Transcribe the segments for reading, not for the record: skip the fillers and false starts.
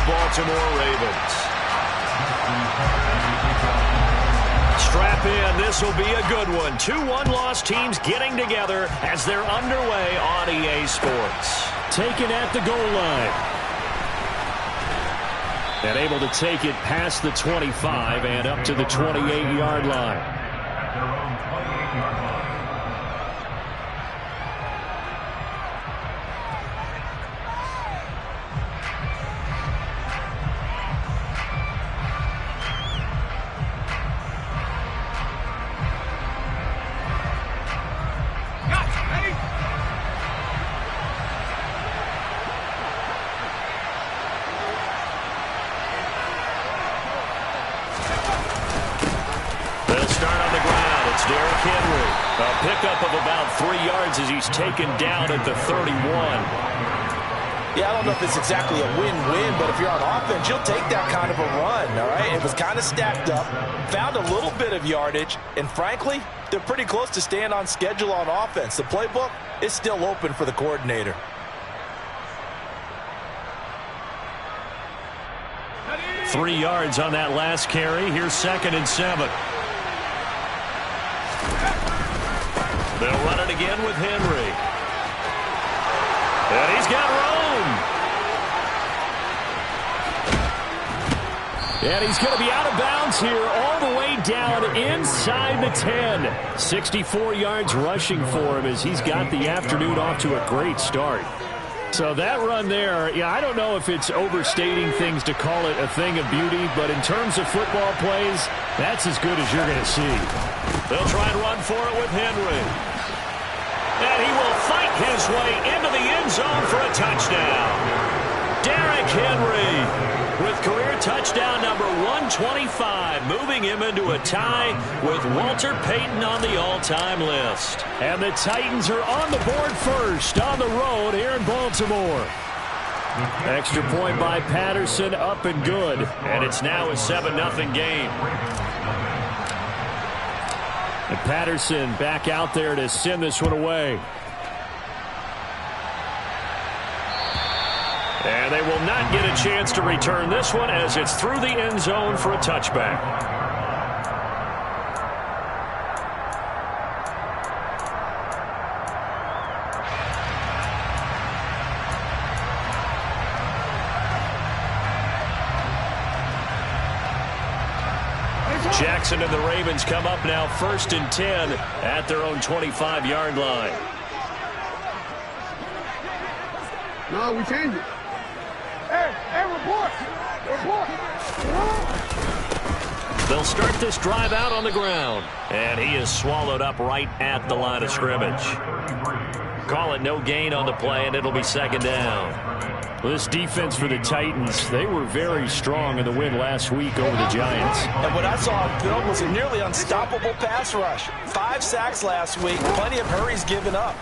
Baltimore Ravens. Strap in. This will be a good one. 2 one-loss teams getting together as they're underway on EA Sports. Taken at the goal line. And able to take it past the 25 and up to the 28-yard line. Pickup of about 3 yards as he's taken down at the 31. Yeah, I don't know if it's exactly a win-win, but if you're on offense, you'll take that kind of a run, all right? It was kind of stacked up, found a little bit of yardage, and frankly, they're pretty close to staying on schedule on offense. The playbook is still open for the coordinator. Three yards on that last carry. Here's 2nd and 7. They'll run it again with Henry. And he's got room. And he's going to be out of bounds here all the way down inside the 10. 64 yards rushing for him as he's got the afternoon off to a great start. So that run there, yeah, I don't know if it's overstating things to call it a thing of beauty, but in terms of football plays, that's as good as you're going to see. They'll try and run for it with Henry. And he will fight his way into the end zone for a touchdown. Derrick Henry with career touchdown number 125, moving him into a tie with Walter Payton on the all-time list. And the Titans are on the board first on the road here in Baltimore. Extra point by Patterson, up and good. And it's now a 7-0 game. And Patterson back out there to send this one away. And they will not get a chance to return this one as it's through the end zone for a touchback. Jackson and the Ravens come up now 1st and 10 at their own 25-yard line. No, we changed it. Hey, report! They'll start this drive out on the ground. And he is swallowed up right at the line of scrimmage. Call it no gain on the play, and it'll be 2nd down. This defense for the Titans, they were very strong in the win last week over the Giants. And what I saw on film was a nearly unstoppable pass rush. 5 sacks last week, plenty of hurries given up.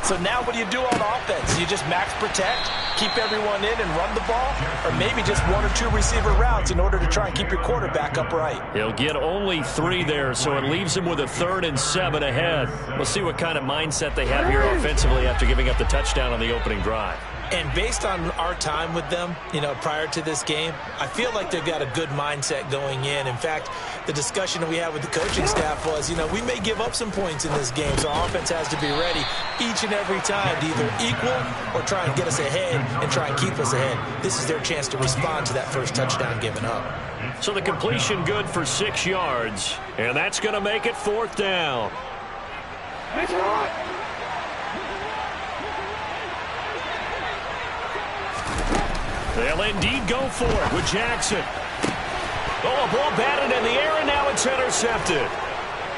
So now what do you do on offense? You just max protect, keep everyone in and run the ball, or maybe just 1 or 2 receiver routes in order to try and keep your quarterback upright? He'll get only 3 there, so it leaves him with a 3rd and 7 ahead. We'll see what kind of mindset they have here offensively after giving up the touchdown on the opening drive. And based on our time with them, prior to this game, I feel like they've got a good mindset going in. In fact, the discussion that we had with the coaching staff was, we may give up some points in this game, so our offense has to be ready each and every time to either equal or try and get us ahead and try and keep us ahead. This is their chance to respond to that first touchdown given up. So the completion good for 6 yards, and that's going to make it 4th down. They'll indeed go for it with Jackson. Oh, a ball batted in the air, and now it's intercepted.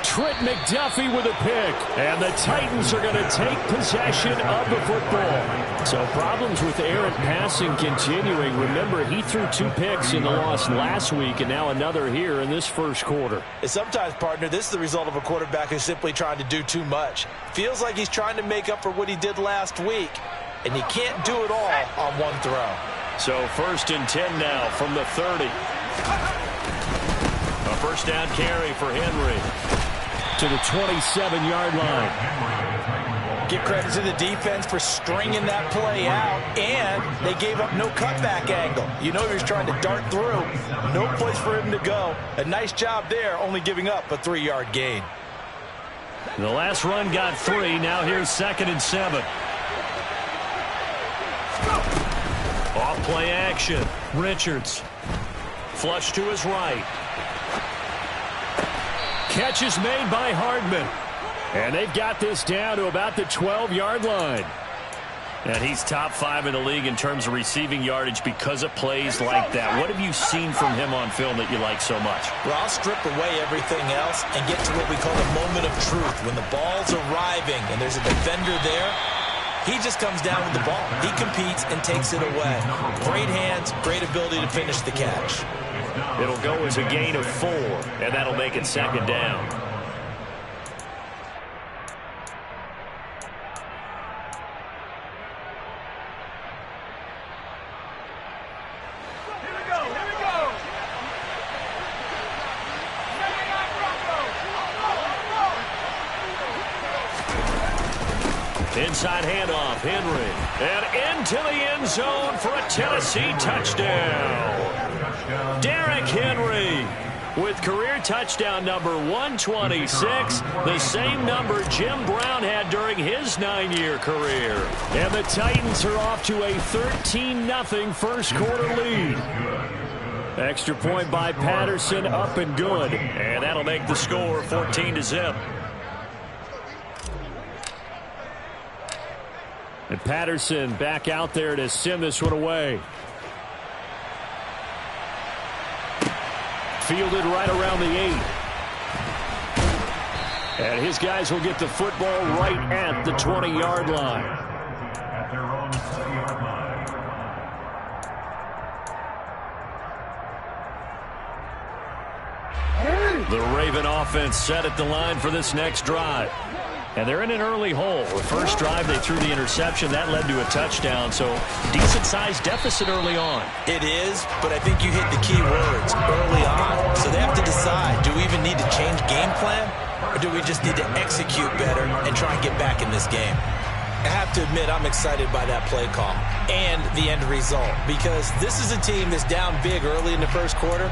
Trent McDuffie with a pick. And the Titans are going to take possession of the football. So problems with errant passing continuing. Remember, he threw 2 picks in the loss last week, and now another here in this first quarter. And sometimes, partner, this is the result of a quarterback who's simply trying to do too much. Feels like he's trying to make up for what he did last week, and you can't do it all on one throw. So 1st and 10 now from the 30. A first down carry for Henry. To the 27-yard line. Give credit to the defense for stringing that play out, and they gave up no cutback angle. You know he was trying to dart through. No place for him to go. A nice job there, only giving up a 3-yard gain. The last run got 3. Now here's 2nd and 7. Off play action. Richards. Flush to his right. Catch is made by Hardman. And they've got this down to about the 12-yard line. And he's top 5 in the league in terms of receiving yardage because of plays like that. What have you seen from him on film that you like so much? Well, I'll strip away everything else and get to what we call the moment of truth. When the ball's arriving and there's a defender there, he just comes down with the ball. He competes and takes it away. Great hands, great ability to finish the catch. It'll go as a gain of 4, and that'll make it 2nd down. Inside handoff, Henry. And into the end zone for a Tennessee touchdown. Derrick Henry with career touchdown number 126, the same number Jim Brown had during his 9-year career. And the Titans are off to a 13-0 first quarter lead. Extra point by Patterson, up and good. And that'll make the score 14-0. And Patterson back out there to send this one away. Fielded right around the 8. And his guys will get the football right at the 20-yard line. At their own 20-yard line. The Raven offense set at the line for this next drive. And they're in an early hole. The first drive, they threw the interception. That led to a touchdown. So decent-sized deficit early on. It is, but I think you hit the key words early on. So they have to decide, do we even need to change game plan? Or do we just need to execute better and try and get back in this game? I have to admit, I'm excited by that play call and the end result. Because this is a team that's down big early in the first quarter.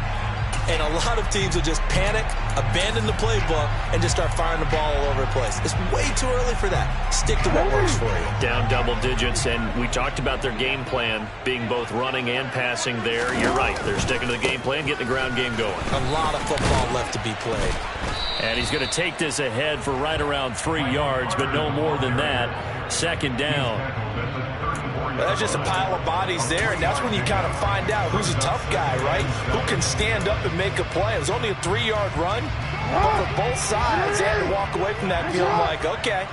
And a lot of teams will just panic, abandon the playbook, and just start firing the ball all over the place. It's way too early for that. Stick to what works for you. Down double digits, and we talked about their game plan being both running and passing there. You're right. They're sticking to the game plan, getting the ground game going. A lot of football left to be played. And he's going to take this ahead for right around 3 yards, but no more than that. 2nd down. Well, that's just a pile of bodies there, and that's when you kind of find out who's a tough guy, right? Who can stand up and make a play. It was only a 3-yard run, but for both sides, they had to walk away from that feeling like, okay,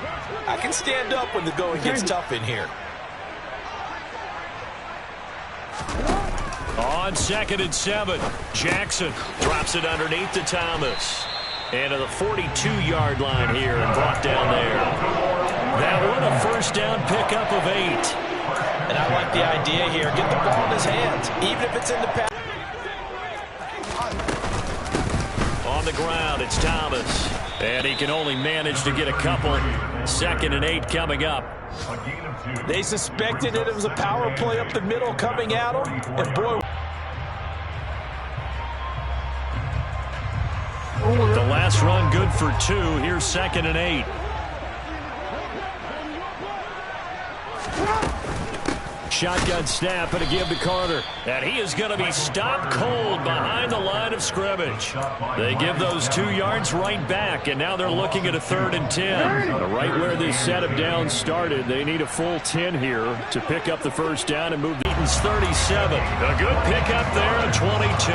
I can stand up when the going gets tough in here. On 2nd and 7, Jackson drops it underneath to Thomas. And to the 42-yard line here and brought down there. That one a first down pickup of 8. And I like the idea here. Get the ball in his hands, even if it's in the pass. On the ground, it's Thomas. And he can only manage to get a couple. 2nd and 8 coming up. They suspected that it was a power play up the middle coming at him. And boy, the last run good for 2. Here's 2nd and 8. Shotgun snap and a give to Carter. And he is going to be stopped cold behind the line of scrimmage. They give those 2 yards right back, and now they're looking at a 3rd and 10. Right where this setup down started, they need a full 10 here to pick up the first down and move the Eaton's 37. A good pickup there at 22.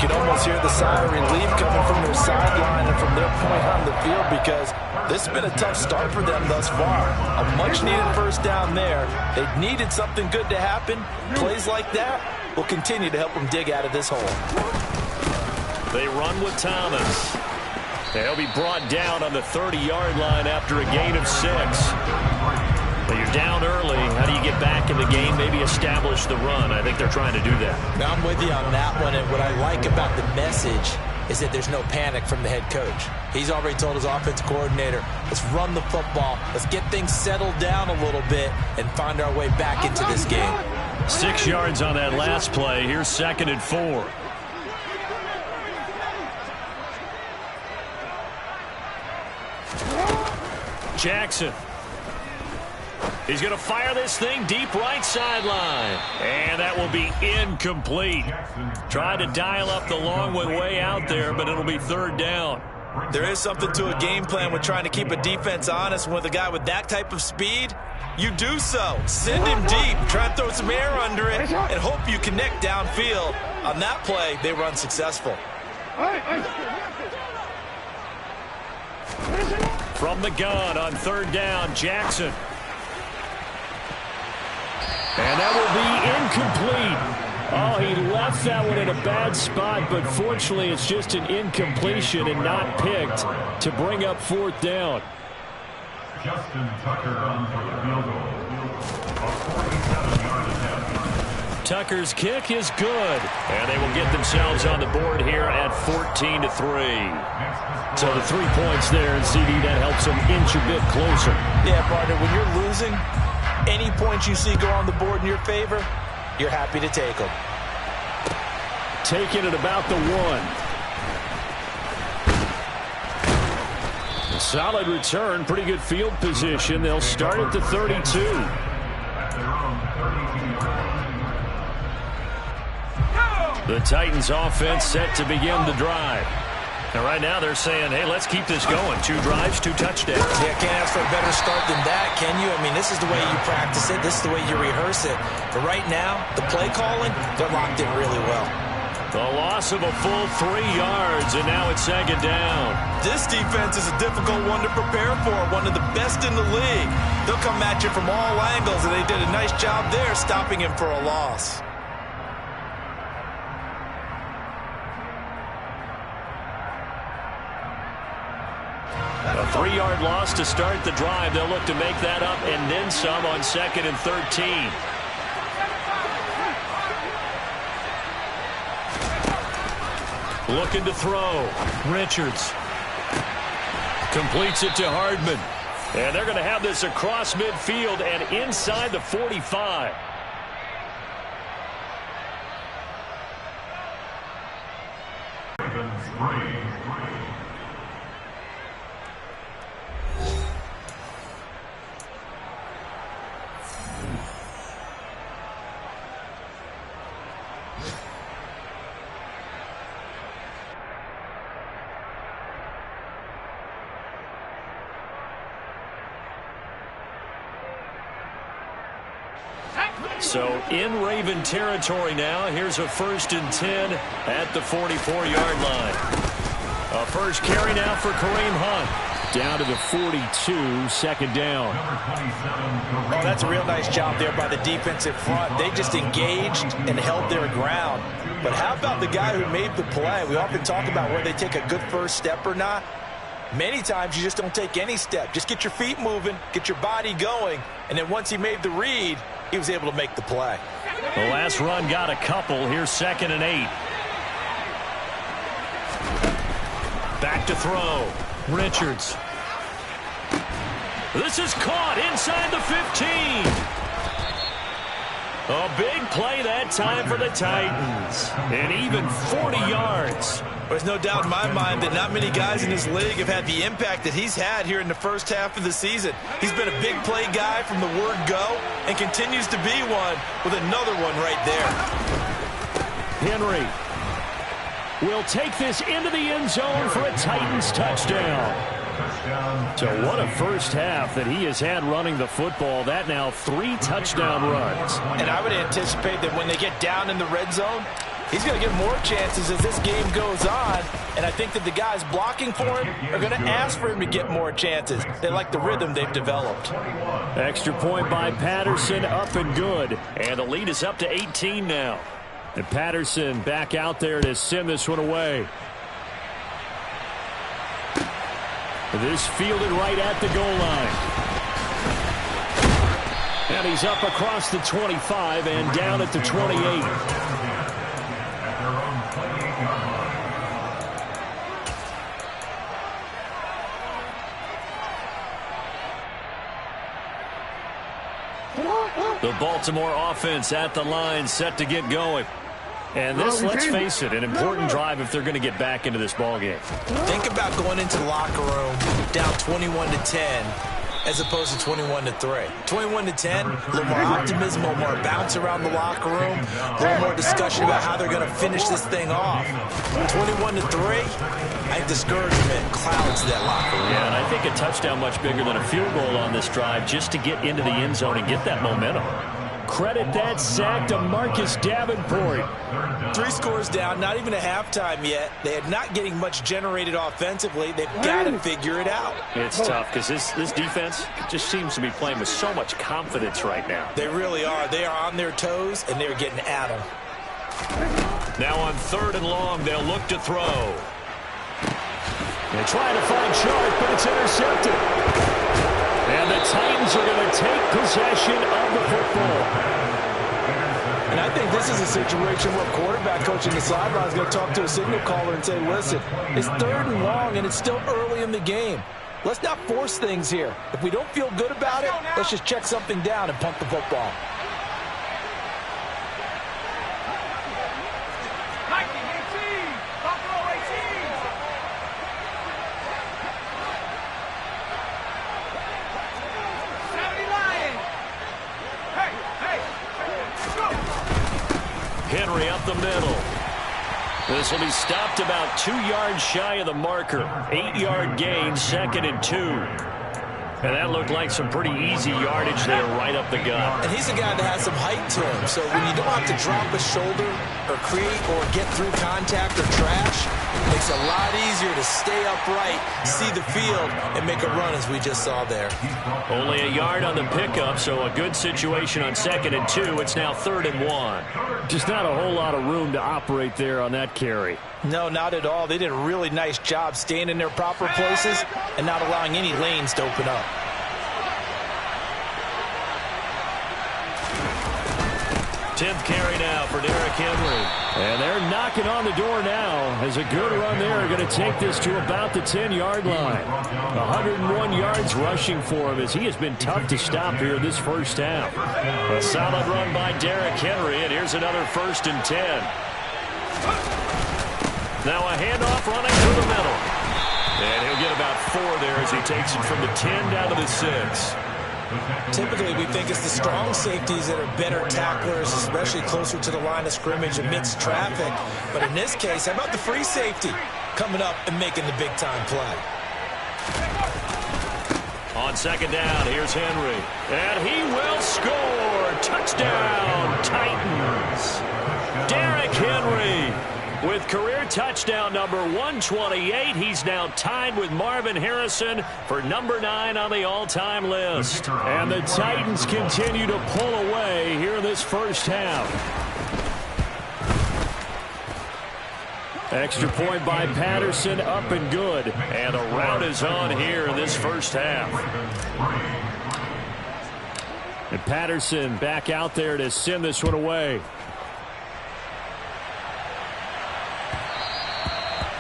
You can almost hear the sigh of relief coming from their sideline and from their point on the field because this has been a tough start for them thus far. A much-needed first down there. They needed something good to happen. Plays like that will continue to help them dig out of this hole. They run with Thomas. They'll be brought down on the 30-yard line after a gain of 6. But you're down early. How do you get back in the game? Maybe establish the run. I think they're trying to do that. Now I'm with you on that one. And what I like about the message is that there's no panic from the head coach. He's already told his offensive coordinator, let's run the football, let's get things settled down a little bit and find our way back into this game. 6 yards on that last play. Here's 2nd and 4. Jackson. He's going to fire this thing deep right sideline. And that will be incomplete. Tried to dial up the long one way out there, but it'll be 3rd down. There is something to a game plan with trying to keep a defense honest. With a guy with that type of speed, you do so. Send him deep. Try and throw some air under it and hope you connect downfield. On that play, they were unsuccessful. From the gun on 3rd down, Jackson. And that will be incomplete. Oh, he left that one in a bad spot, but fortunately it's just an incompletion and not picked to bring up 4th down. Justin Tucker on for the field goal. A 47-yard attempt. Tucker's kick is good, and they will get themselves on the board here at 14-3. So the 3 points there, and CD, that helps them inch a bit closer. Yeah, partner, when you're losing, any points you see go on the board in your favor, you're happy to take them. Taking it about the 1. Solid return, pretty good field position. They'll start at the 32. The Titans offense set to begin the drive. And right now they're saying, hey, let's keep this going. 2 drives, 2 touchdowns. Yeah, can't ask for a better start than that, can you? I mean, this is the way you practice it. This is the way you rehearse it. But right now, the play calling, they're locked in really well. The loss of a full 3 yards, and now it's 2nd down. This defense is a difficult one to prepare for, one of the best in the league. They'll come at you from all angles, and they did a nice job there stopping him for a loss. A 3-yard loss to start the drive. They'll look to make that up and then some on 2nd and 13. Looking to throw. Richards completes it to Hardman. And they're going to have this across midfield and inside the 45. So in Raven territory now. Here's a 1st and 10 at the 44-yard line. A first carry now for Kareem Hunt. Down to the 42, 2nd down. Oh, that's a real nice job there by the defensive front. They just engaged and held their ground. But how about the guy who made the play? We often talk about whether they take a good first step or not. Many times you just don't take any step. Just get your feet moving, get your body going, and then once he made the read, he was able to make the play. The last run got a couple. Here's 2nd and 8. Back to throw. Richards. This is caught inside the 15. A big play that time for the Titans. And even 40 yards. There's no doubt in my mind that not many guys in this league have had the impact that he's had here in the first half of the season. He's been a big play guy from the word go and continues to be one with another one right there. Henry will take this into the end zone for a Titans touchdown. So what a first half that he has had running the football. That now 3 touchdown runs. And I would anticipate that when they get down in the red zone, he's going to get more chances as this game goes on. And I think that the guys blocking for him are going to ask for him to get more chances. They like the rhythm they've developed. Extra point by Patterson, up and good. And the lead is up to 18 now. And Patterson back out there to send this one away. This fielded right at the goal line. And he's up across the 25 and down at the 28. The Baltimore offense at the line, set to get going. And this, let's face it, an important drive if they're going to get back into this ballgame. Think about going into the locker room down 21-10 as opposed to 21-3. 21-10, a little more optimism, a little more bounce around the locker room, a little more discussion about how they're going to finish this thing off. 21-3, I think discouragement clouds that locker room. Yeah, and I think a touchdown much bigger than a field goal on this drive just to get into the end zone and get that momentum. Credit that sack to Marcus Davenport. 3 scores down, not even a halftime yet. They are not getting much generated offensively. They've got to figure it out. It's tough because this defense just seems to be playing with so much confidence right now. They really are. They are on their toes, and they're getting at them. Now on 3rd and long, they'll look to throw. They're trying to find Sharp, but it's intercepted. And the Titans are going to take possession of the football. And I think this is a situation where quarterback coach in the sideline is going to talk to a signal caller and say, listen, it's 3rd and long, and it's still early in the game. Let's not force things here. If we don't feel good about it, let's just check something down and punt the football. Henry up the middle. This will be stopped about 2 yards shy of the marker. 8-yard gain, 2nd and 2. And that looked like some pretty easy yardage there right up the gut. And he's a guy that has some height to him. So when you don't have to drop a shoulder or create or get through contact or trash, it makes it a lot easier to stay upright, see the field, and make a run as we just saw there. Only a yard on the pickup, so a good situation on 2nd and 2. It's now 3rd and 1. Just not a whole lot of room to operate there on that carry. No, not at all. They did a really nice job staying in their proper places and not allowing any lanes to open up. Tenth carry now for Derrick Henry. And they're knocking on the door now as a good run there. Going to take this to about the 10-yard line. 101 yards rushing for him as he has been tough to stop here this first half. A solid run by Derrick Henry, and here's another 1st and 10. Now a handoff running through the middle. And he'll get about 4 there as he takes it from the 10 down to the 6. Typically, we think it's the strong safeties that are better tacklers, especially closer to the line of scrimmage amidst traffic. But in this case, how about the free safety coming up and making the big-time play? On 2nd down, here's Henry. And he will score. Touchdown, Titans. Derrick Henry with career touchdown number 128. He's now tied with Marvin Harrison for number 9 on the all-time list. And the Titans continue to pull away here in this first half. Extra point by Patterson, up and good. And a rout is on here in this first half. And Patterson back out there to send this one away.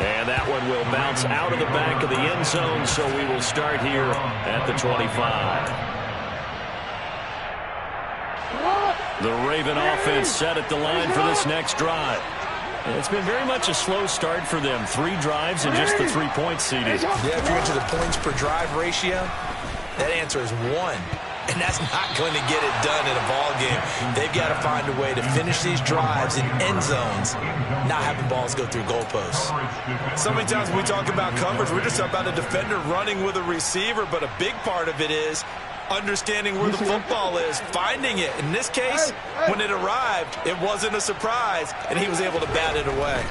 And that one will bounce out of the back of the end zone, so we will start here at the 25. The Raven offense set at the line for this next drive. It's been very much a slow start for them. 3 drives and just the 3 points seeded. Yeah, if you're into the points per drive ratio, that answer is 1. And that's not going to get it done in a ball game. They've got to find a way to finish these drives in end zones, not having balls go through goalposts. So many times when we talk about coverage, we're just talking about a defender running with a receiver, but a big part of it is understanding where the football is, finding it. In this case, when it arrived, it wasn't a surprise, and he was able to bat it away.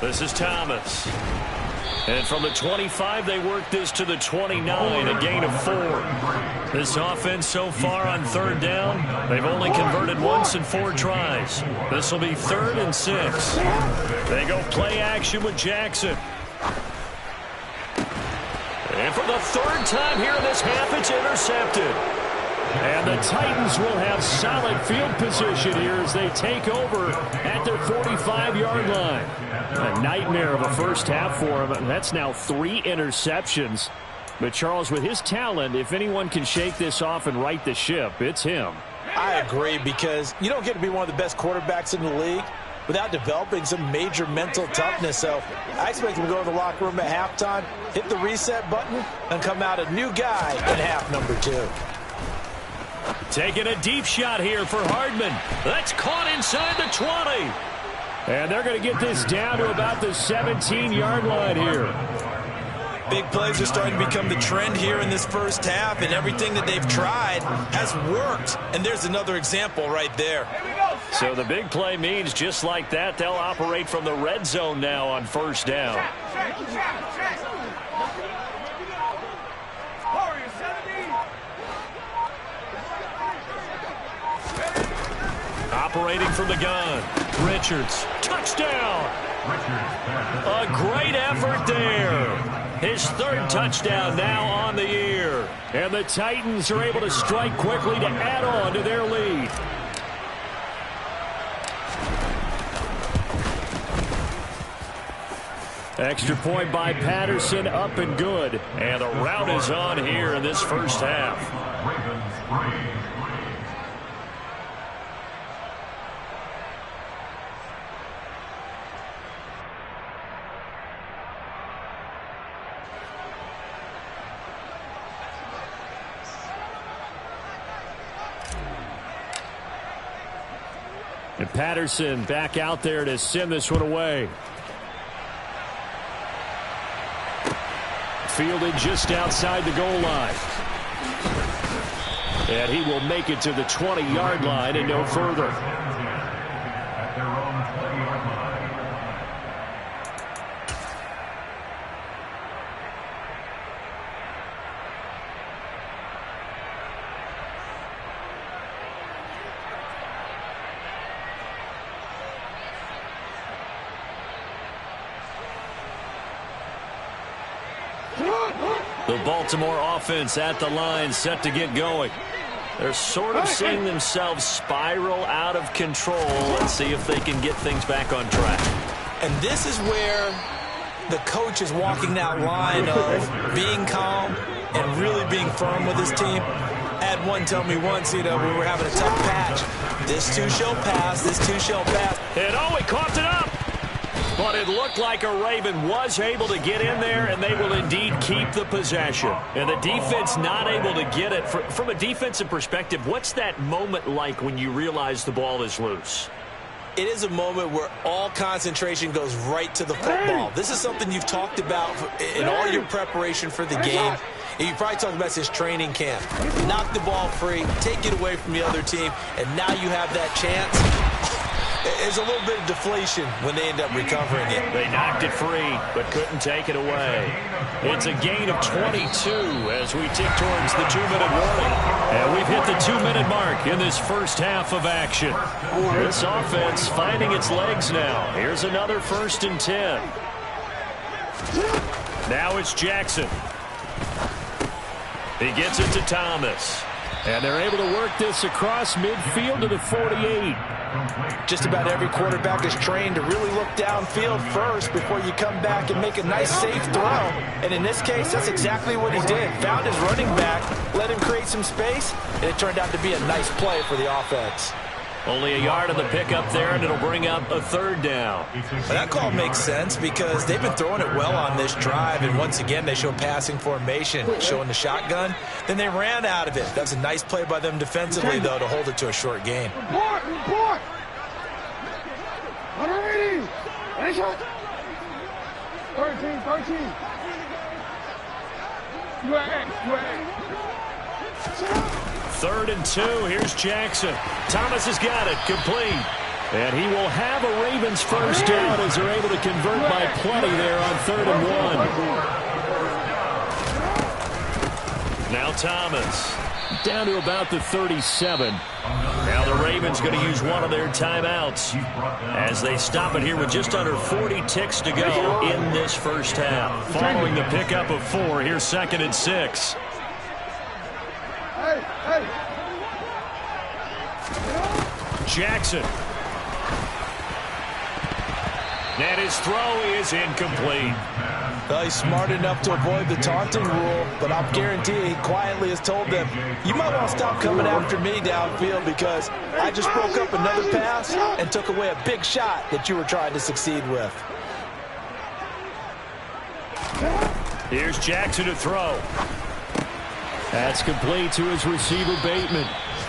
This is Thomas. And from the 25, they work this to the 29, a gain of 4. This offense so far on 3rd down, they've only converted once in 4 tries. This will be 3rd and 6. They go play action with Jackson. And for the 3rd time here in this half, it's intercepted. And the Titans will have solid field position here as they take over at their 45-yard line. A nightmare of a first half for him. That's now 3 interceptions. But Charles, with his talent, if anyone can shake this off and right the ship, it's him. I agree, because you don't get to be one of the best quarterbacks in the league without developing some major mental toughness. So I expect him to go in the locker room at halftime, hit the reset button, and come out a new guy in half number 2. Taking a deep shot here for Hardman. That's caught inside the 20. And they're going to get this down to about the 17-yard line here. Big plays are starting to become the trend here in this first half, and everything that they've tried has worked. And there's another example right there. So the big play means just like that, they'll operate from the red zone now on first down. Operating from the gun, Richards, touchdown. A great effort there. His 3rd touchdown now on the year. And the Titans are able to strike quickly to add on to their lead. Extra point by Patterson, up and good. And the rout is on here in this first half. And Patterson back out there to send this one away. Fielded just outside the goal line. And he will make it to the 20-yard line and no further. At their own 20-yard line. The Baltimore offense at the line, set to get going. They're sort of seeing themselves spiral out of control. Let's see if they can get things back on track. And this is where the coach is walking that line of being calm and really being firm with his team. I had one tell me once, we were having a tough patch. This too shall pass. This too shall pass. And he coughed it up. But it looked like a Raven was able to get in there, and they will indeed keep the possession. And the defense not able to get it. From a defensive perspective, what's that moment like when you realize the ball is loose? It is a moment where all concentration goes right to the football. This is something you've talked about in all your preparation for the game. And you probably talked about since training camp. Knock the ball free, take it away from the other team, and now you have that chance. There's a little bit of deflation when they end up recovering it. They knocked it free, but couldn't take it away. It's a gain of 22 as we tick towards the 2-minute warning. And we've hit the 2-minute mark in this first half of action. This offense finding its legs now. Here's another 1st and 10. Now it's Jackson. He gets it to Thomas. And they're able to work this across midfield to the 48. Just about every quarterback is trained to really look downfield first before you come back and make a nice, safe throw. And in this case, that's exactly what he did. Found his running back, let him create some space, and it turned out to be a nice play for the offense. Only a yard on the pickup there, and it'll bring up a 3rd down. Well, that call makes sense because they've been throwing it well on this drive, and once again, they show passing formation, showing the shotgun. Then they ran out of it. That's a nice play by them defensively, though, to hold it to a short gain. Report! 180! 13. UAA. 3rd and 2. Here's Jackson. Thomas has got it. Complete. And he will have a Ravens first down as they're able to convert by plenty there on 3rd and 1. Now Thomas. Down to about the 37. Now the Ravens going to use one of their timeouts as they stop it here with just under 40 ticks to go in this first half. Following the pickup of 4, here's 2nd and 6. Jackson. And his throw is incomplete. Well, he's smart enough to avoid the taunting rule, but I'm guaranteeing he quietly has told them, you might want to stop coming after me downfield because I just broke up another pass and took away a big shot that you were trying to succeed with. Here's Jackson to throw. That's complete to his receiver, Bateman.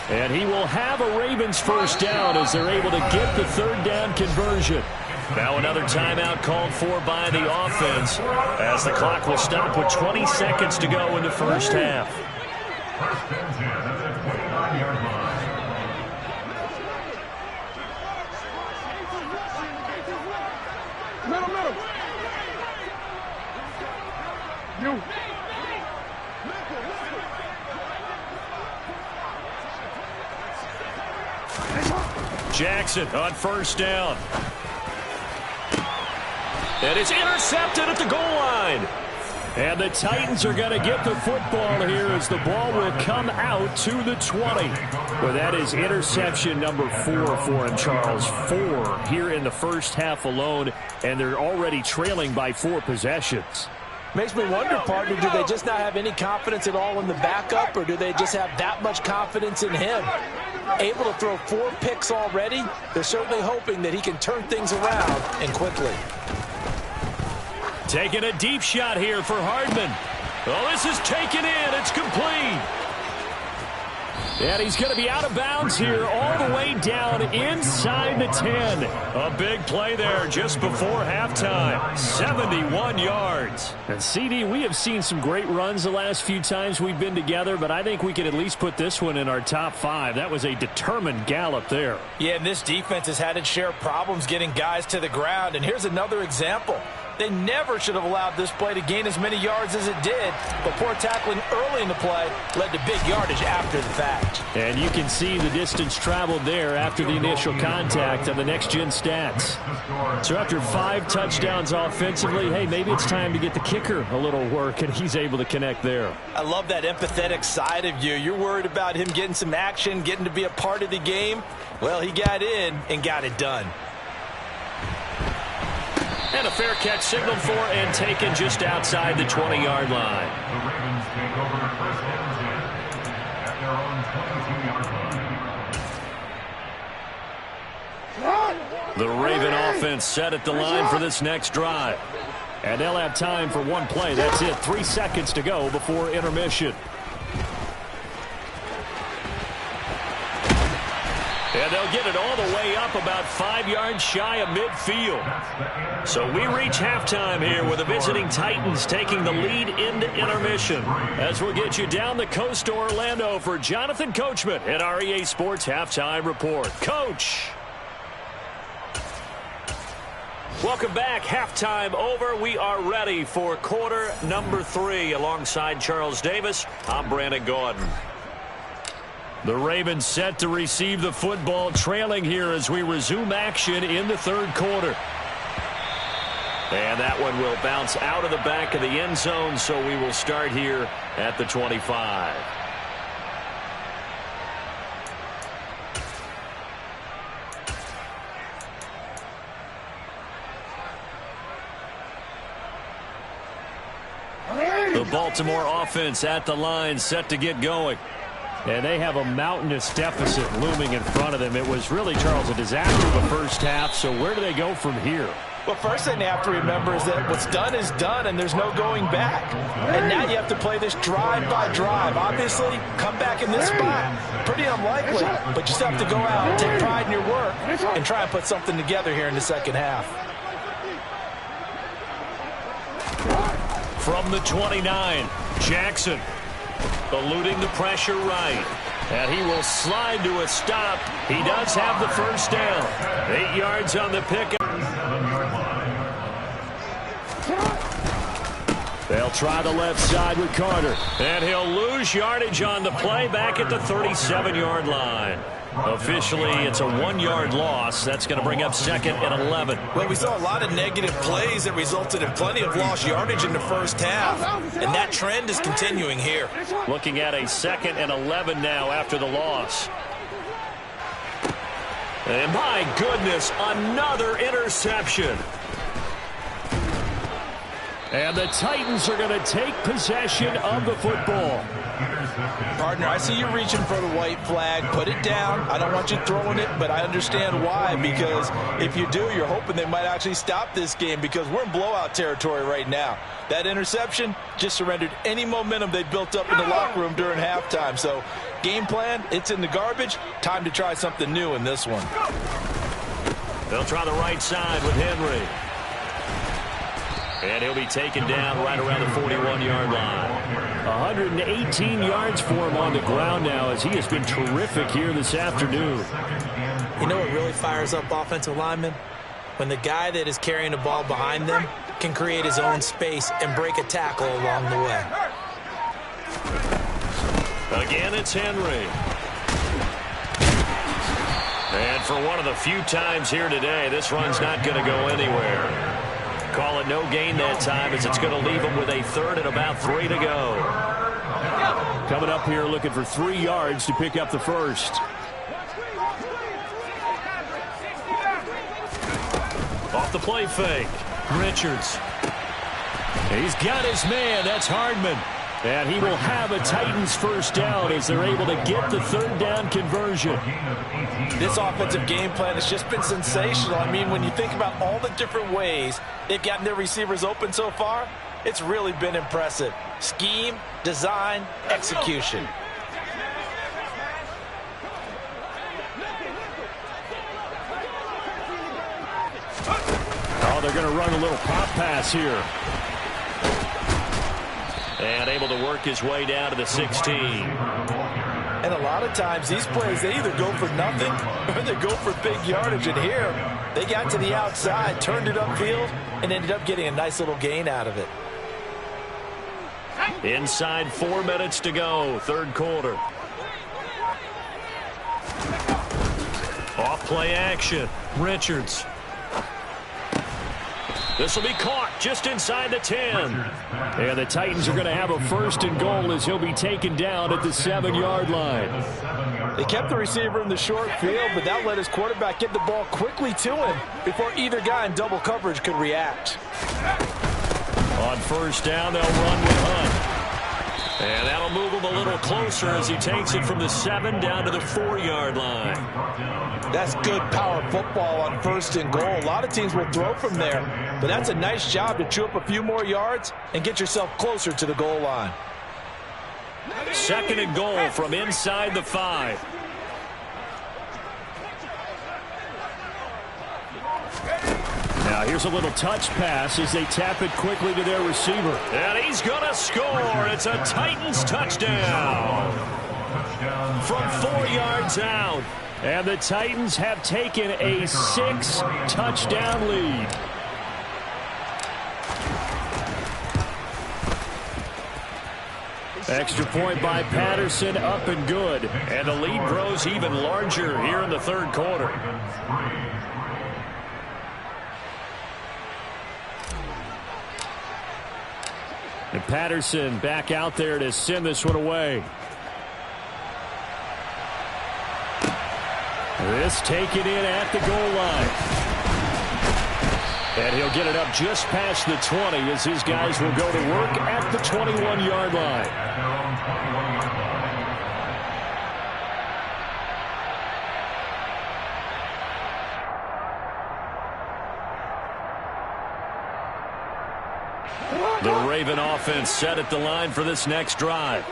And he will have a Ravens first down as they're able to get the third down conversion. Now another timeout called for by the offense as the clock will stop with 20 seconds to go in the first half. First and 10 at the 29-yard line. Middle. You. Jackson on first down. And it's intercepted at the goal line. And the Titans are going to get the football here as the ball will come out to the 20. Well, that is interception number 4 for him, Charles. 4 here in the first half alone, and they're already trailing by 4 possessions. Makes me wonder, partner, do they just not have any confidence at all in the backup, or do they just have that much confidence in him? Able to throw 4 picks already, they're certainly hoping that he can turn things around and quickly. Taking a deep shot here for Hardman. Oh, this is taken in. It's complete. And he's going to be out of bounds here all the way down inside the 10. A big play there just before halftime. 71 yards. And CD, we have seen some great runs the last few times we've been together, but I think we could at least put this one in our top 5. That was a determined gallop there. Yeah, and this defense has had its share of problems getting guys to the ground. And here's another example. They never should have allowed this play to gain as many yards as it did, but poor tackling early in the play led to big yardage after the fact. And you can see the distance traveled there after the initial contact on the next-gen stats. So after 5 touchdowns offensively, hey, maybe it's time to get the kicker a little work, and he's able to connect there. I love that empathetic side of you. You're worried about him getting some action, getting to be a part of the game. Well, he got in and got it done. And a fair catch signaled for and taken just outside the 20-yard line. The Ravens take over first and 10 at their own 22-yard line. The Raven offense set at the line for this next drive. And they'll have time for one play. That's it. 3 seconds to go before intermission. And they'll get it all the way up about 5 yards shy of midfield. So we reach halftime here with the visiting Titans taking the lead into intermission. As we'll get you down the coast to Orlando for Jonathan Coachman at our EA Sports Halftime Report. Coach. Welcome back. Halftime over. We are ready for quarter number 3. Alongside Charles Davis, I'm Brandon Gordon. The Ravens set to receive the football, trailing here as we resume action in the third quarter. And that one will bounce out of the back of the end zone, so we will start here at the 25. The Baltimore offense at the line, set to get going. And they have a mountainous deficit looming in front of them. It was really, Charles, a disaster the first half. So where do they go from here? Well, first thing they have to remember is that what's done is done, and there's no going back. And now you have to play this drive by drive. Obviously, come back in this spot, pretty unlikely. But you still have to go out, take pride in your work, and try and put something together here in the second half. From the 29, Jackson eluding the pressure right. And he will slide to a stop. He does have the first down. 8 yards on the pickup. They'll try the left side with Carter. And he'll lose yardage on the play back at the 37-yard line. Officially, it's a 1-yard loss. That's going to bring up 2nd and 11. Well, we saw a lot of negative plays that resulted in plenty of lost yardage in the first half. And that trend is continuing here. Looking at a 2nd and 11 now after the loss. And my goodness, another interception. And the Titans are going to take possession of the football. Partner, I see you reaching for the white flag. Put it down. I don't want you throwing it, but I understand why, because if you do, you're hoping they might actually stop this game, because we're in blowout territory right now. That interception just surrendered any momentum they built up in the locker room during halftime. So game plan, it's in the garbage. Time to try something new in this one. They'll try the right side with Henry. And he'll be taken down right around the 41-yard line. 118 yards for him on the ground now, as he has been terrific here this afternoon. You know what really fires up offensive linemen? When the guy that is carrying the ball behind them can create his own space and break a tackle along the way. Again, it's Henry. And for one of the few times here today, this run's not going to go anywhere. Call it no gain that time, as it's going to leave them with a third and about 3 to go. Coming up here looking for 3 yards to pick up the first. Off the play fake. Richards. He's got his man. That's Hardman. And he will have a Titans first down as they're able to get the third down conversion. This offensive game plan has just been sensational. I mean, when you think about all the different ways they've gotten their receivers open so far, it's really been impressive. Scheme, design, execution. Oh, they're going to run a little pop pass here. And able to work his way down to the 16. And a lot of times these plays, they either go for nothing or they go for big yardage. And here, they got to the outside, turned it upfield, and ended up getting a nice little gain out of it. Inside 4 minutes to go, third quarter. Off play action. Richards. This will be caught just inside the 10. And the Titans are going to have a first and goal as he'll be taken down at the 7-yard line. They kept the receiver in the short field, but that let his quarterback get the ball quickly to him before either guy in double coverage could react. On first down, they'll run with Hunt. And that'll move him a little closer as he takes it from the 7 down to the 4-yard line. That's good power football on first and goal. A lot of teams will throw from there, but that's a nice job to chew up a few more yards and get yourself closer to the goal line. Second and goal from inside the 5. Now here's a little touch pass as they tap it quickly to their receiver. And he's going to score. It's a Titans touchdown. From 4 yards out. And the Titans have taken a 6-touchdown lead. Extra point by Patterson, up and good. And the lead grows even larger here in the third quarter. And Patterson back out there to send this one away. This taken in at the goal line. And he'll get it up just past the 20 as his guys will go to work at the 21-yard line. The Raven offense set at the line for this next drive.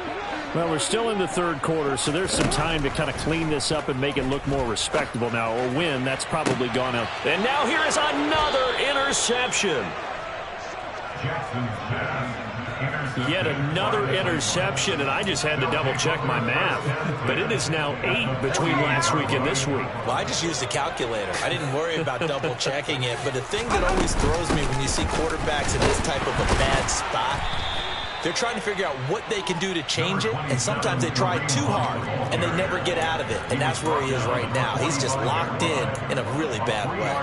Well, we're still in the third quarter, so there's some time to kind of clean this up and make it look more respectable now. A win, that's probably gone out. And now here is another interception. Yet another interception, and I just had to double-check my math. But it is now 8 between last week and this week. Well, I just used a calculator. I didn't worry about double-checking it. But the thing that always throws me when you see quarterbacks in this type of a bad spot, they're trying to figure out what they can do to change it, and sometimes they try too hard, and they never get out of it. And that's where he is right now. He's just locked in a really bad way.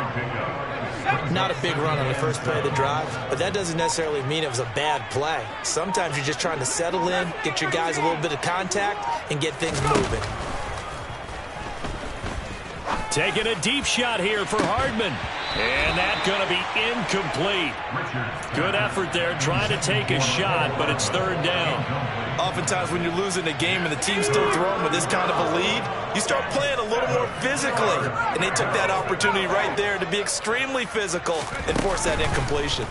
Not a big run on the first play of the drive, but that doesn't necessarily mean it was a bad play. Sometimes you're just trying to settle in, get your guys a little bit of contact, and get things moving. Taking a deep shot here for Hardman. And that's going to be incomplete. Good effort there trying to take a shot, but it's third down. Oftentimes when you're losing a game and the team's still throwing with this kind of a lead, you start playing a little more physically. And they took that opportunity right there to be extremely physical and force that incompletion.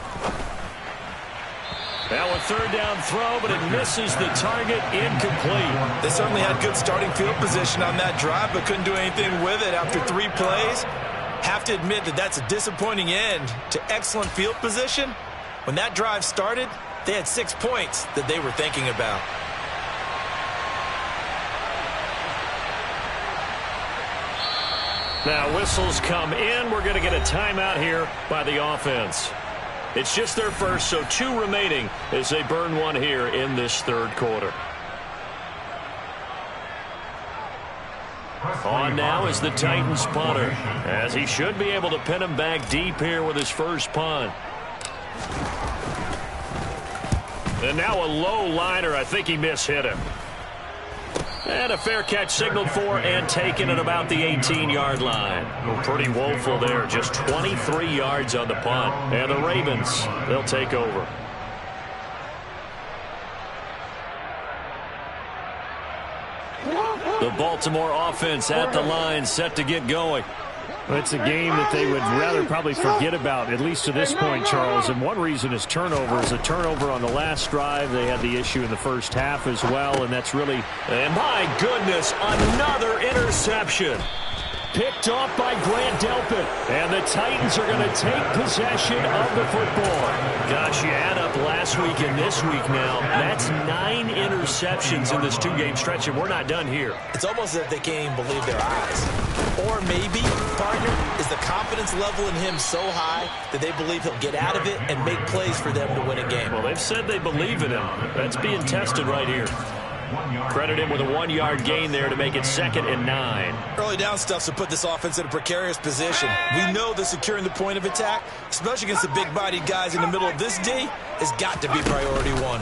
Now a third down throw, but it misses the target, incomplete. They certainly had good starting field position on that drive, but couldn't do anything with it after 3 plays. Have to admit that that's a disappointing end to excellent field position. When that drive started, they had 6 points that they were thinking about. Now whistles come in. We're going to get a timeout here by the offense. It's just their first, so 2 remaining as they burn one here in this third quarter. On now is the Titans punter, as he should be able to pin him back deep here with his first punt. And now a low liner. I think he mishit him. And a fair catch signaled for and taken at about the 18-yard line. Well, pretty woeful there. Just 23 yards on the punt. And the Ravens, they'll take over. The Baltimore offense at the line, set to get going. Well, it's a game that they would rather probably forget about, at least to this point, Charles. And one reason is turnovers. A turnover on the last drive. They had the issue in the first half as well, and that's really... And my goodness, another interception. Picked off by Grant Delpit. And the Titans are going to take possession of the football. Gosh, you add up last week and this week now. That's 9 interceptions in this 2-game stretch, and we're not done here. It's almost as if they can't even believe their eyes. Or maybe, partner, is the confidence level in him so high that they believe he'll get out of it and make plays for them to win a game. Well, they've said they believe in him. That's being tested right here. Credit him with a 1-yard gain there to make it 2nd and 9. Early down stuff to put this offense in a precarious position. We know that securing the point of attack, especially against the big-bodied guys in the middle of this D, has got to be priority 1.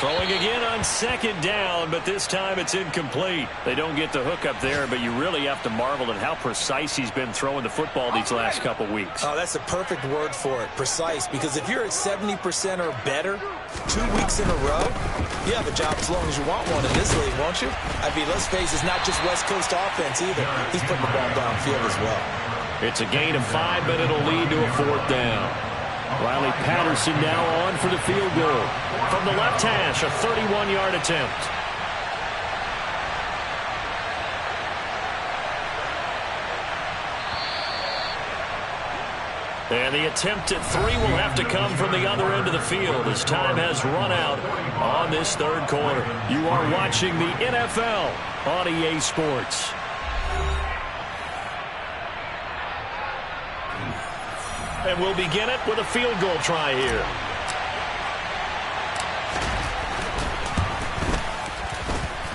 Throwing again on 2nd down, but this time it's incomplete. They don't get the hook up there, but you really have to marvel at how precise he's been throwing the football these last couple weeks. Oh, that's the perfect word for it, precise, because if you're at 70% or better 2 weeks in a row, you have a job as long as you want one in this league, won't you? I mean, let's face it, it's not just West Coast offense either. He's putting the ball downfield as well. It's a gain of 5, but it'll lead to a 4th down. Riley Patterson now on for the field goal. From the left hash, a 31-yard attempt. And the attempt at 3 will have to come from the other end of the field as time has run out on this third quarter. You are watching the NFL on EA Sports. And we'll begin it with a field goal try here.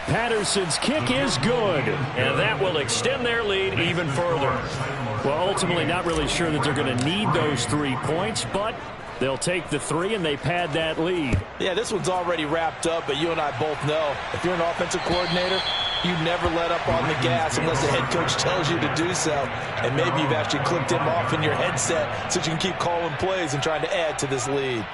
Patterson's kick is good, and that will extend their lead even further. Well, ultimately not really sure that they're going to need those 3 points, but they'll take the 3 and they pad that lead. Yeah, this one's already wrapped up, but you and I both know if you're an offensive coordinator, you never let up on the gas unless the head coach tells you to do so. And maybe you've actually clicked him off in your headset so you can keep calling plays and trying to add to this lead.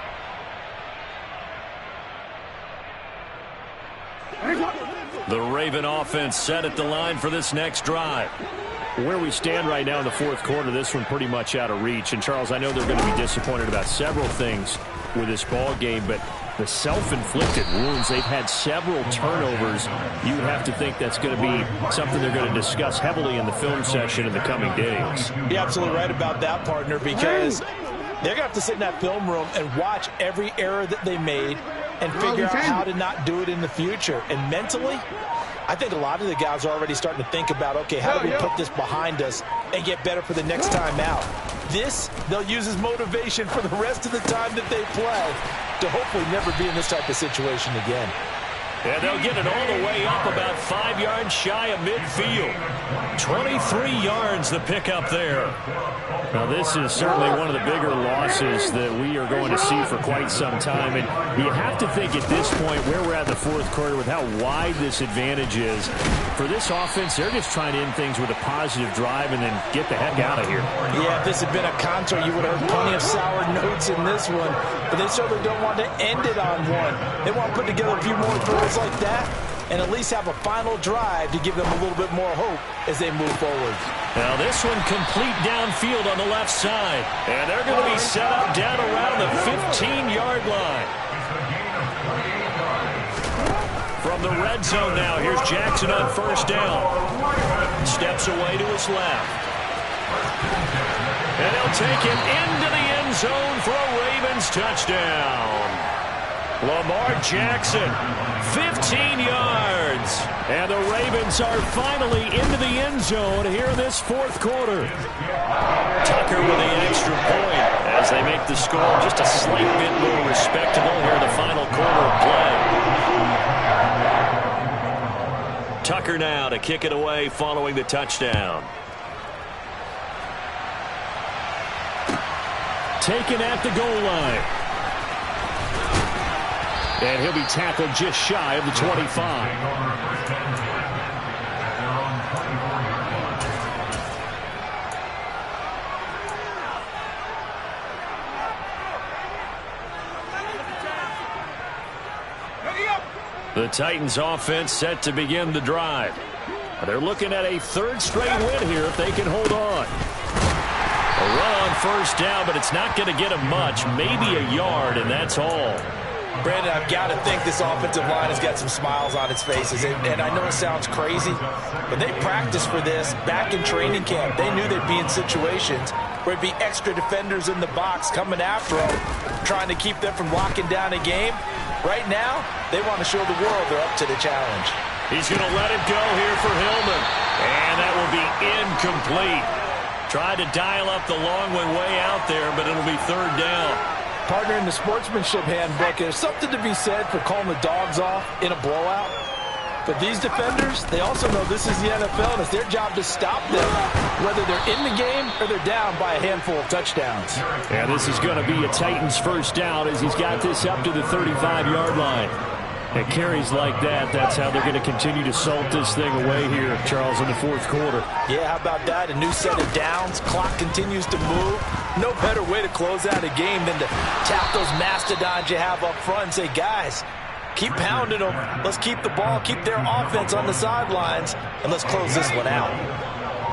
The Raven offense set at the line for this next drive. Where we stand right now in the fourth quarter, this one pretty much out of reach. And, Charles, I know they're going to be disappointed about several things with this ball game, but the self-inflicted wounds, they've had several turnovers. You have to think that's going to be something they're going to discuss heavily in the film session in the coming days. You're absolutely right about that, partner, because they're going to have to sit in that film room and watch every error that they made and figure out how to not do it in the future. And mentally, I think a lot of the guys are already starting to think about, okay, how do we put this behind us and get better for the next time out? This, they'll use as motivation for the rest of the time that they play to hopefully never be in this type of situation again. And they'll get it all the way up about 5 yards shy of midfield. 23 yards the pickup there. Now, this is certainly one of the bigger losses that we are going to see for quite some time. And you have to think at this point where we're at in the fourth quarter with how wide this advantage is. For this offense, they're just trying to end things with a positive drive and then get the heck out of here. Yeah, if this had been a contour, you would have heard plenty of sour notes in this one. But they certainly don't want to end it on one. They want to put together a few more throws like that and at least have a final drive to give them a little bit more hope as they move forward. Now this one complete downfield on the left side. And they're going to be set up down around the 15-yard line. From the red zone now, here's Jackson on first down. Steps away to his left. And he'll take it into the end zone for a Ravens touchdown. Lamar Jackson, 15 yards. And the Ravens are finally into the end zone here in this fourth quarter. Tucker with the extra point as they make the score just a slight bit more respectable here in the final quarter of play. Tucker now to kick it away following the touchdown. Taken at the goal line. And he'll be tackled just shy of the 25. The Titans offense set to begin the drive. They're looking at a third straight win here if they can hold on. A run on first down, but it's not going to get them much. Maybe a yard, and that's all. Brandon, I've got to think this offensive line has got some smiles on its faces. And I know it sounds crazy, but they practiced for this back in training camp. They knew they'd be in situations where it'd be extra defenders in the box coming after them, trying to keep them from locking down a game. Right now, they want to show the world they're up to the challenge. He's going to let it go here for Hillman. And that will be incomplete. Tried to dial up the long one way out there, but it'll be third down. Partner, in the sportsmanship handbook, there's something to be said for calling the dogs off in a blowout. But these defenders, they also know this is the NFL, and it's their job to stop them, whether they're in the game or they're down by a handful of touchdowns. Yeah, this is going to be a Titans first down as he's got this up to the 35-yard line. And carries like that, that's how they're going to continue to salt this thing away here, Charles, in the fourth quarter. Yeah, how about that? A new set of downs. Clock continues to move. No better way to close out a game than to tap those mastodons you have up front and say, guys, keep pounding them. Let's keep the ball, keep their offense on the sidelines, and let's close this one out.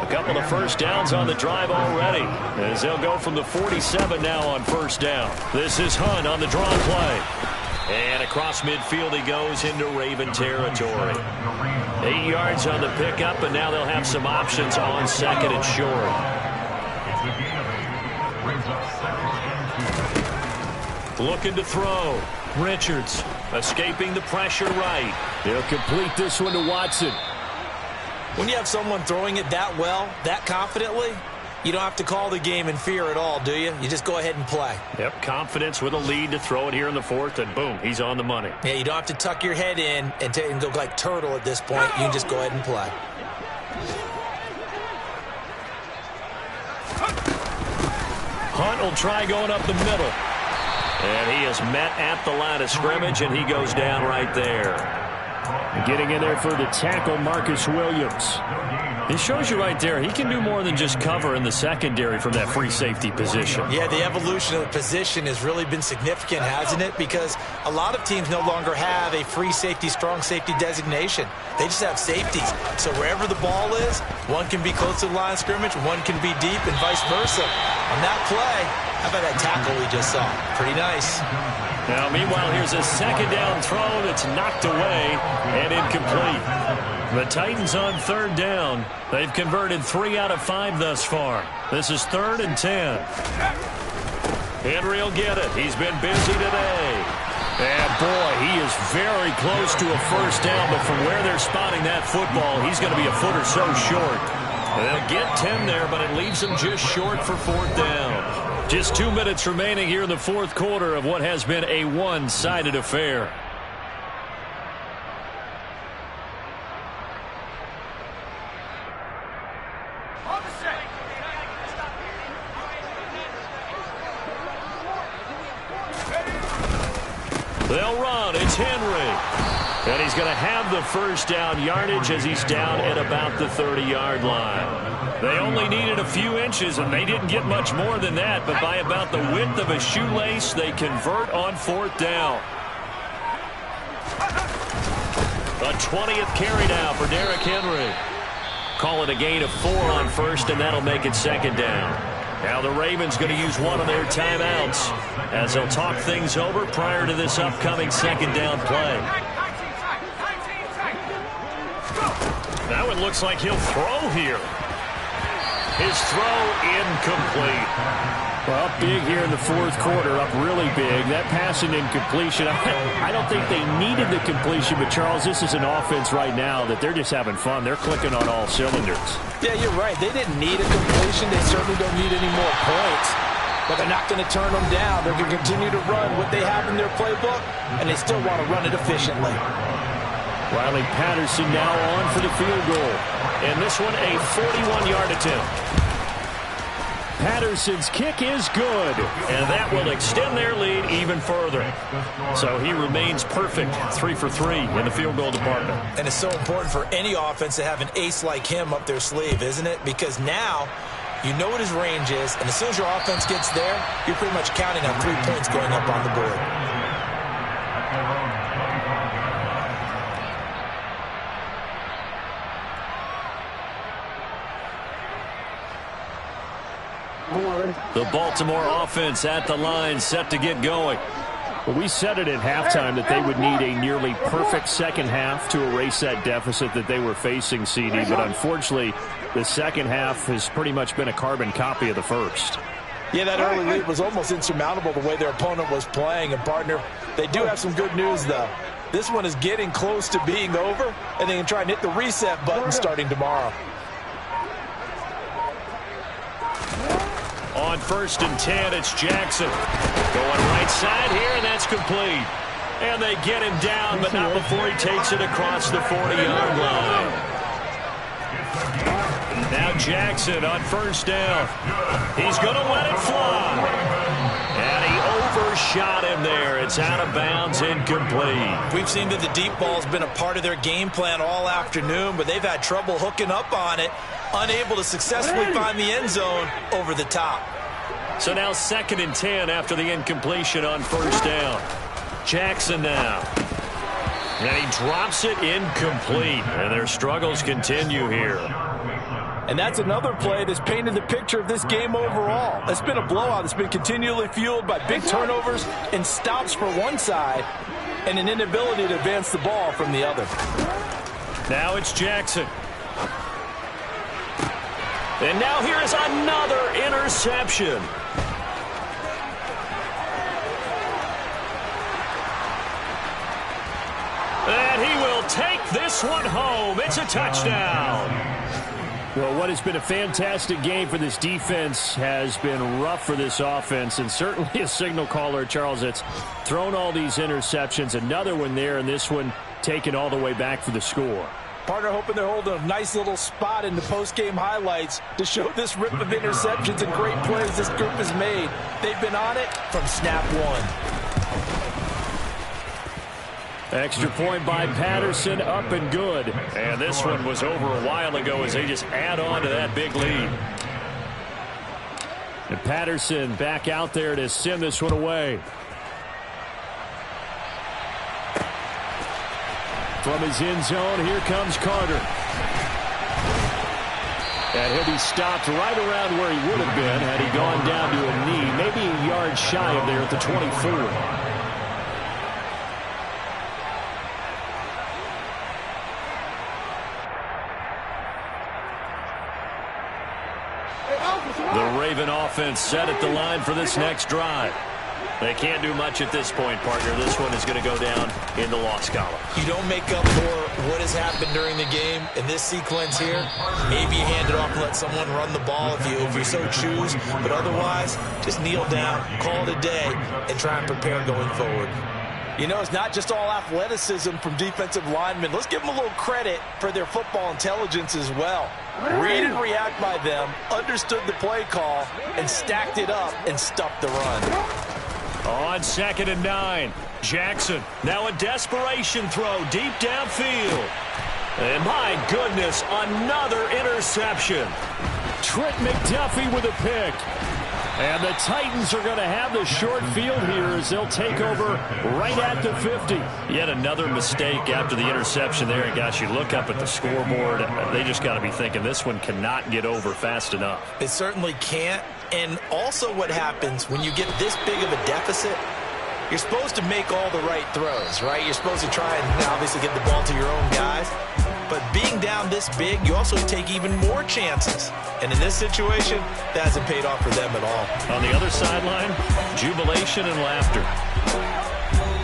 A couple of first downs on the drive already, as they'll go from the 47 now on first down. This is Hunt on the draw play. And across midfield he goes into Raven territory. 8 yards on the pickup, and now they'll have some options on second and short. Looking to throw. Richards escaping the pressure right. They'll complete this one to Watson. When you have someone throwing it that well, that confidently, you don't have to call the game in fear at all, do you? You just go ahead and play. Yep, confidence with a lead to throw it here in the fourth, and boom, he's on the money. Yeah, you don't have to tuck your head in and go like turtle at this point. You can just go ahead and play. Hunt will try going up the middle. And he is met at the line of scrimmage, and he goes down right there. Getting in there for the tackle, Marcus Williams. It shows you right there, he can do more than just cover in the secondary from that free safety position. Yeah, the evolution of the position has really been significant, hasn't it? Because a lot of teams no longer have a free safety, strong safety designation. They just have safeties. So wherever the ball is, one can be close to the line of scrimmage, one can be deep, and vice versa. On that play, how about that tackle we just saw? Pretty nice. Now, meanwhile, here's a second down throw that's knocked away and incomplete. The Titans on third down. They've converted 3 out of 5 thus far. This is 3rd and 10. Henry will get it. He's been busy today. And, boy, he is very close to a first down, but from where they're spotting that football, he's going to be a foot or so short. They'll get 10 there, but it leaves them just short for 4th down. Just 2 minutes remaining here in the fourth quarter of what has been a one-sided affair. They'll run. It's Henry. And he's going to have the first down yardage as he's down at about the 30-yard line. They only needed a few inches, and they didn't get much more than that. But by about the width of a shoelace, they convert on 4th down. A 20th carry now for Derrick Henry. Call it a gain of 4 on 1st, and that'll make it 2nd down. Now the Ravens going to use one of their timeouts as they'll talk things over prior to this upcoming 2nd down play. Now it looks like he'll throw here. His throw incomplete. Well, big here in the 4th quarter, up really big. That pass and incompletion, I don't think they needed the completion, but Charles, this is an offense right now that they're just having fun. They're clicking on all cylinders. Yeah, you're right. They didn't need a completion. They certainly don't need any more points. But they're not going to turn them down. They're going to continue to run what they have in their playbook, and they still want to run it efficiently. Riley Patterson now on for the field goal. And this one a 41-yard attempt. Patterson's kick is good, and that will extend their lead even further. So he remains perfect, 3 for 3 in the field goal department. And it's so important for any offense to have an ace like him up their sleeve, isn't it? Because now you know what his range is, and as soon as your offense gets there, you're pretty much counting on 3 points going up on the board. The Baltimore offense at the line, set to get going. Well, we said it at halftime that they would need a nearly perfect second half to erase that deficit that they were facing, CD. But unfortunately, the second half has pretty much been a carbon copy of the first. Yeah, that early lead was almost insurmountable the way their opponent was playing. And, partner, they do have some good news, though. This one is getting close to being over, and they can try and hit the reset button starting tomorrow. On 1st and 10, it's Jackson. Going right side here, and that's complete. And they get him down, but not before he takes it across the 40-yard line. Now Jackson on 1st down. He's going to let it fly. And he overshot him there. It's out of bounds, incomplete. We've seen that the deep ball's been a part of their game plan all afternoon, but they've had trouble hooking up on it, unable to successfully find the end zone over the top. So now 2nd and 10 after the incompletion on 1st down. Jackson now. And he drops it incomplete. And their struggles continue here. And that's another play that's painted the picture of this game overall. It's been a blowout. It's been continually fueled by big turnovers and stops for one side and an inability to advance the ball from the other. Now it's Jackson. And now here is another interception. And he will take this one home. It's a touchdown. Well, what has been a fantastic game for this defense has been rough for this offense, and certainly a signal caller, Charles, that's thrown all these interceptions. Another one there, and this one taken all the way back for the score. Partner hoping they're holding a nice little spot in the post-game highlights to show this rip of interceptions and great plays this group has made. They've been on it from snap one. Extra point by Patterson, up and good. And this one was over a while ago as they just add on to that big lead. And Patterson back out there to send this one away. From his end zone, here comes Carter. And he'll be stopped right around where he would have been had he gone down to a knee, maybe a yard shy of there at the 24. The Raven offense set at the line for this next drive. They can't do much at this point, partner. This one is going to go down in the loss column. You don't make up for what has happened during the game in this sequence here. Maybe you hand it off and let someone run the ball if you so choose. But otherwise, just kneel down, call it a day, and try and prepare going forward. You know, it's not just all athleticism from defensive linemen. Let's give them a little credit for their football intelligence as well. Read and react by them, understood the play call, and stacked it up and stuffed the run. On 2nd and 9. Jackson, now a desperation throw deep downfield. And my goodness, another interception. Trent McDuffie with a pick. And the Titans are going to have the short field here as they'll take over right at the 50. Yet another mistake after the interception there. And gosh, you look up at the scoreboard, they just got to be thinking this one cannot get over fast enough. It certainly can't. And also what happens when you get this big of a deficit, you're supposed to make all the right throws, right? You're supposed to try and obviously get the ball to your own guys. But being down this big, you also take even more chances. And in this situation, that hasn't paid off for them at all. On the other sideline, jubilation and laughter.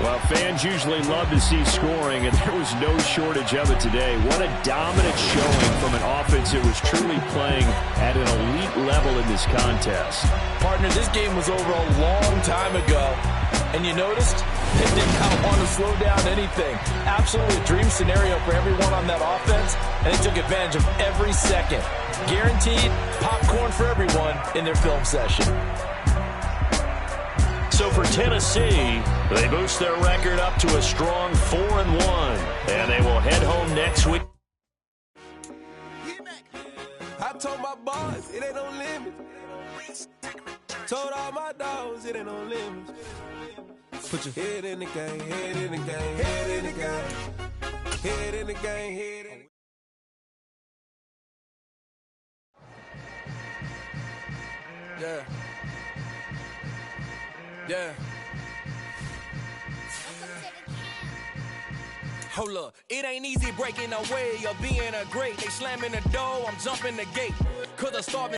Well, fans usually love to see scoring, and there was no shortage of it today. What a dominant showing from an offense that was truly playing at an elite level in this contest. Partner, this game was over a long time ago. And you noticed they did not want to slow down anything. Absolutely a dream scenario for everyone on that offense, and they took advantage of every second. Guaranteed popcorn for everyone in their film session. So for Tennessee, they boost their record up to a strong 4-1, and they will head home next week. I told my boss, it ain't no limit. Told all my dogs, it ain't no limit. Put your head in the game, head in the game, head in the game, head in the game, head in the game. Yeah. Yeah. Hold up, it ain't easy breaking away or being a great. They slamming the door, I'm jumping the gate. 'Cause the starving